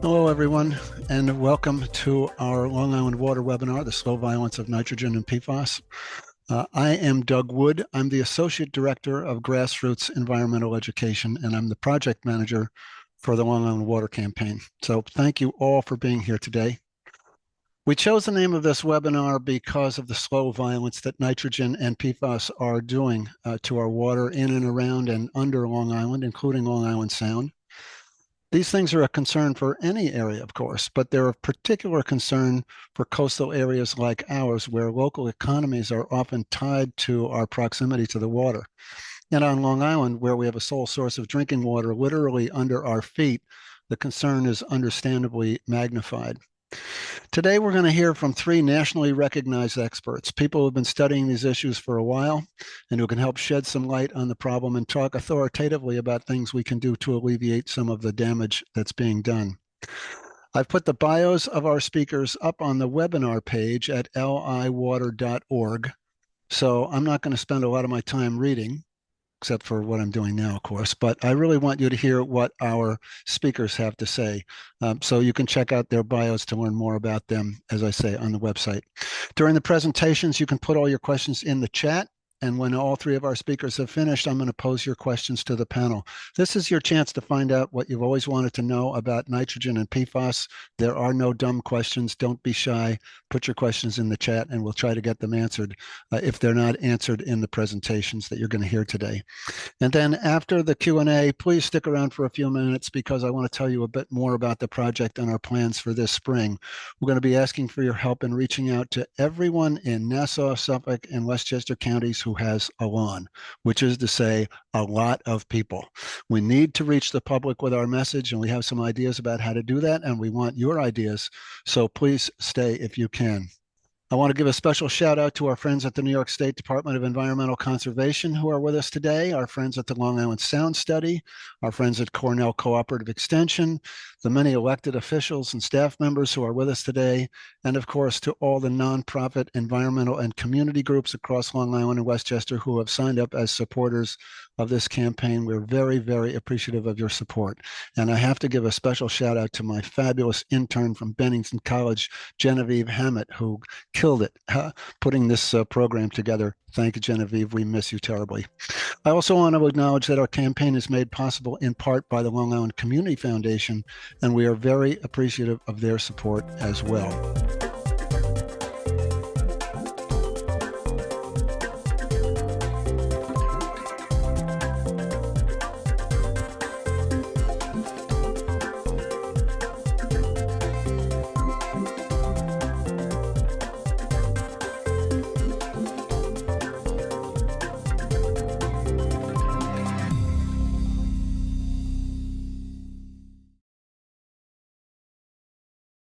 Hello, everyone, and welcome to our Long Island Water webinar, The Slow Violence of Nitrogen and PFAS. I am Doug Wood. I'm the Associate Director of Grassroots Environmental Education, and I'm the Project Manager for the Long Island Water Campaign. So thank you all for being here today. We chose the name of this webinar because of the slow violence that nitrogen and PFAS are doing to our water in and around and under Long Island, including Long Island Sound. These things are a concern for any area, of course, but they're of particular concern for coastal areas like ours, where local economies are often tied to our proximity to the water. And on Long Island, where we have a sole source of drinking water literally under our feet, the concern is understandably magnified. Today, we're going to hear from three nationally recognized experts, people who have been studying these issues for a while and who can help shed some light on the problem and talk authoritatively about things we can do to alleviate some of the damage that's being done. I've put the bios of our speakers up on the webinar page at liwater.org, so I'm not going to spend a lot of my time reading, except for what I'm doing now, of course, but I really want you to hear what our speakers have to say. So you can check out their bios to learn more about them, as I say, on the website. During the presentations, you can put all your questions in the chat. And when all three of our speakers have finished, I'm going to pose your questions to the panel. This is your chance to find out what you've always wanted to know about nitrogen and PFAS. There are no dumb questions. Don't be shy. Put your questions in the chat and we'll try to get them answered if they're not answered in the presentations that you're going to hear today. And then after the Q&A, please stick around for a few minutes because I want to tell you a bit more about the project and our plans for this spring. We're going to be asking for your help in reaching out to everyone in Nassau, Suffolk, and Westchester counties who has a lawn, which is to say a lot of people. We need to reach the public with our message, and we have some ideas about how to do that, and we want your ideas. So please stay if you can. I want to give a special shout out to our friends at the New York State Department of Environmental Conservation who are with us today, our friends at the Long Island Sound Study, our friends at Cornell Cooperative Extension, the many elected officials and staff members who are with us today, and of course to all the nonprofit environmental and community groups across Long Island and Westchester who have signed up as supporters of this campaign. We're very, very appreciative of your support. And I have to give a special shout out to my fabulous intern from Bennington College, Genevieve Hammett, who killed it putting this program together. Thank you, Genevieve. We miss you terribly. I also want to acknowledge that our campaign is made possible in part by the Long Island Community Foundation, and we are very appreciative of their support as well.